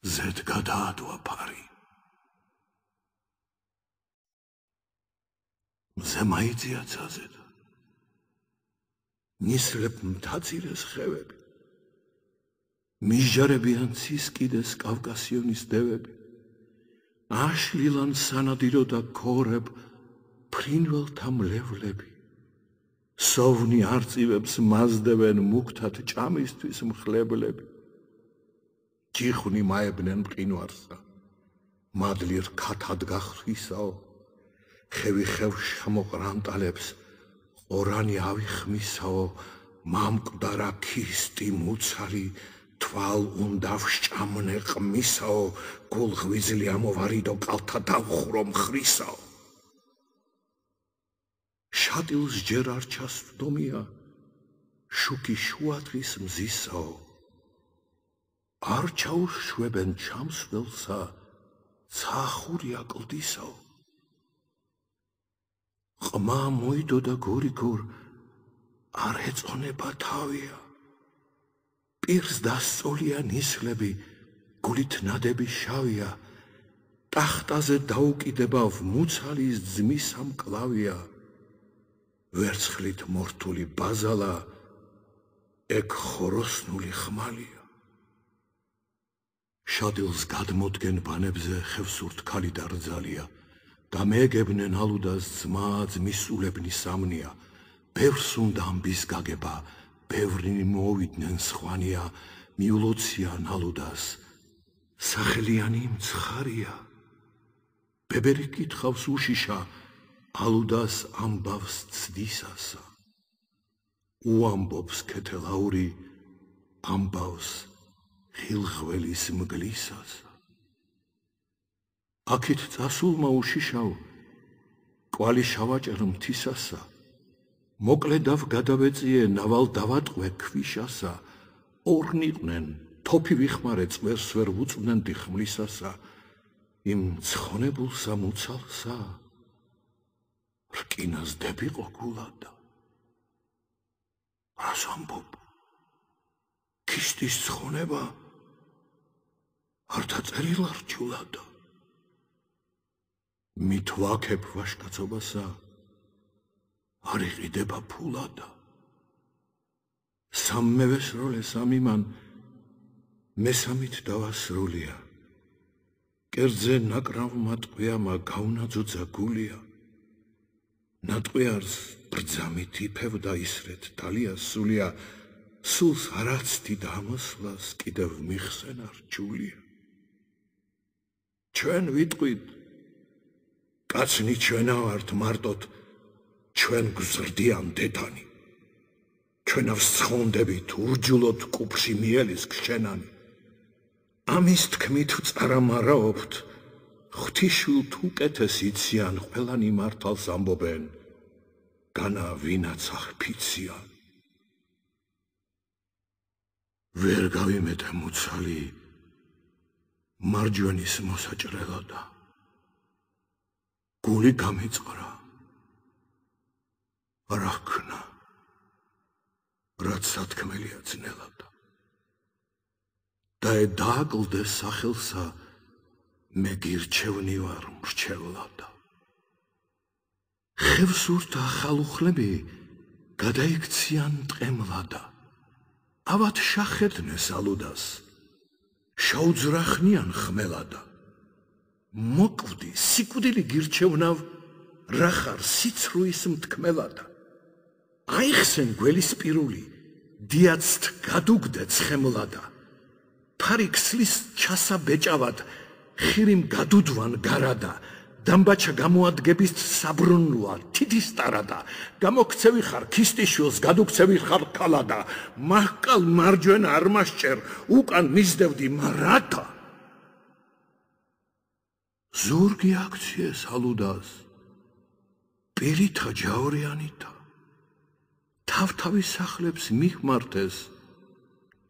ზედ გადაადვა ფარი. მზე მაიწია ცაზედ. ნისლებ მთაწილეს ხევები. მისჯარებიან ცის კიდეს კავკასიონის დევები. აშლილან სანადირო და ქორებ ფრინველთა მლევლები. სოვნი არწივებს მაზდებენ მუქთად ჭამისთვის მხლებლები. ჯიხვნი მაებნენ მყინვარსა, მადლი რქათად გახრისაო. ხევი ხევს შემოყრანტალებს, ყორანი ავიხმისაო. მამკვდარა ქისტი მუცალი, თვალ უნდავ სჭამნე ყმისაო. გულღვიძლი ამოვარიდო კალთა დავხურო მხრისაო. შატილს ჯერ არ ჩასვდომია, შუქი შუადღის მზისაო. არ ჩაუშვებენ ჩამსვლელსა, ცახურია კლდისაო. ყმა მოიდო და გორიგორ, არ ეწონება თავია. პირს დასწოლია ნისლები, გულით ნადები შავია. ტახტაზე დაუკიდება მუცალის ძმის ამკლავია. ვერცხლით მორთული ბაზალა, ეგ ხოროსნული ხმალია. შადილს გადმოდგენ ბანებზე ხევსურთ ქალი დარძალია. და მეეგებნენ ალუდას ძმა ძმისულებნი სამნია. ბევრს უნდა ამბის გაგება, ბევრი მოვიდნენ სხვანია. მიულოციან ალუდას, სახელიანი მცხარია. ბებერი კითხავს უშიშა, ალუდას ამბავს ცდისასა. უამბობს ქეთელაური, ამბავს ხილღველის მგლისასა. აქეთ წასულმა უშიშავ, კვალი შავაჭერ მთისასა. მოკლედავ გადავეწიე, ნავალ დავატყვე ქვიშასა. ორნიყვნენ, თოფი ვიხმარე, წვერს ვერ ვუწვდნენ დიხმლისასა. იმ ცხონებულსა მუცალსა, რკინას დებიყო გულადა. რას ამბობ? ქისტის ცხონება არ დაწერილა რჯულადა. მით ვაქებ ვაშკაცობასა, არ იყიდება ფულადა. სამმევესროლე სამიმან, მესამით დავასრულია. კერძე ნაკრავმა ტყვიამა გაუნაძუძა გულია. ნატყვიარს ბრძამით იფევდა ისრეთ დალიას სულია. სულს არაცთი დამოსვლას კიდევ მიხსენა რჯულია. ჩვენ ვიტყვით, კაცნი ჩვენა ვართ მარტოდ, ჩვენ გზრდიან დედანი. ჩვენავს ცხონდებით ურჯულოთ კუფში მielis გშენანი. ამის თქმით წარამარაობთ, ღვთისშვილთ უკეთეს იციან, ყველანი მართალს ამბობენ, განა ვინაც აღფიციან. ვერ გავიმეტე მუცალი, მარჯვენის მოსაჭრელოდა. გული გამიწყრა, რა ჰქნა, რაც სათქმელია ძნელადა. და დააკლდეს სახელსა, მე გირჩევნი ვარ მრჩევლადა. ხევსურთა ხალუხლები გადაიქციან ტყემლადა. ავად შახეთნეს ალუდას, შაუძრახნიან ხმელადა. მოკვდი, სიკვდილი გირჩევნავ, რა ხარ სიცრუის მთქმელადა. აიხსენ გველისპირული, დიაცთ გადუგდე ცხემლადა. ფარი ქსლის ჩასა ბეჭავად, ხირიმ გადუდვან გარადა. დამბაჩა გამოადგების საბრუნვა, თითის ტარადა. გამოქცევი ხარ ქისტიშვილს, გადუქცევი ხარ ქალადა. მაჰკალ მარჯვენა არ მასჭერ, უკან მისდევდი მარათა. ზურგი აქციეს ალუდას, პირითა ჯავრიანითა. თავთავის სახლებს მიხმართეს,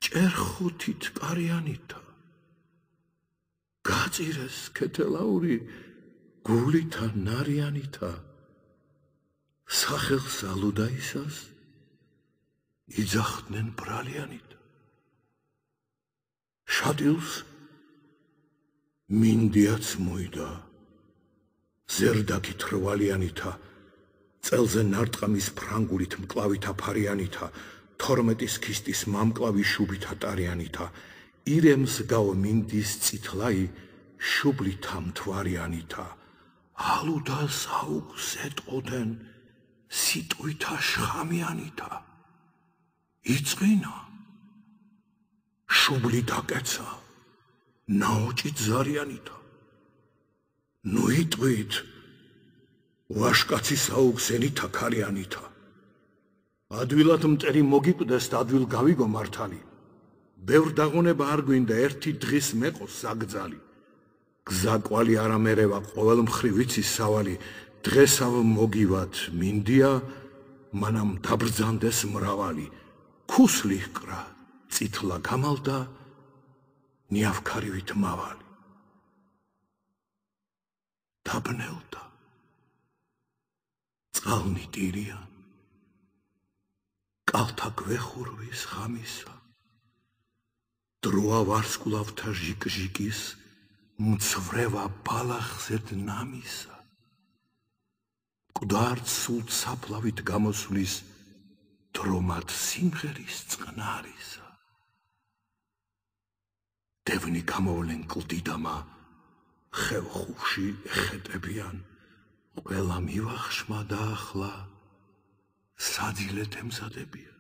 ჭერხუთით კარიანითა. გაწირეს ქეთელაური, გულითა ნარიანითა. სახელს ალუდაისას იძახდნენ ბრალიანით. შატილს მინდიაც მოიდა ზერდაკი თრვალიანითა წელზე ნარტყამის ფრანგულით მკლავითა ფარიანითა 12 ქისტის მამკლავი შუბითა ტარიანითა ირემს გავ მინდის წითლაი შუბლითა მთვარიანითა ალუდა საუგს ეტყოდენ სიტყვითა შხამიანითა იწყინა შუბლი დაკეცა ნაოჭი ზარიანითა ნუ იტყვით ვაშკაცი საუგს ენითა ქარიანითა ადვილად მტერი მოგიკვდეს და ადვილ გავიგო მართალი ბევრ დაღონება არ გვინდა ერთი დღის მეყოს საგძალი გზა კვალი არ ამერევა ყოველ მხრივ იცის სავალი დღესავ მოგივათ მინდია მანამ დაბრძანდეს მრავალი ქუსლი ჰკრა წითლა გამალდა ნიავქარივით მავალი დაბნელდა წყალნი ტირია კალთა გვეხურვის ღამისა დროა ვარსკვლავთა ჟიკ-ჟიკის მცვრევა ბალახზედ ნამისა მკვდართ სულ საფლავით გამოსვლის დრომად სიმღერის წყნარისა დევნი გამოვლენ კლდიდამა ხევხუში ეხეტებიან ყველა მივახშმა და ახლა საძილეთ ემზადებიან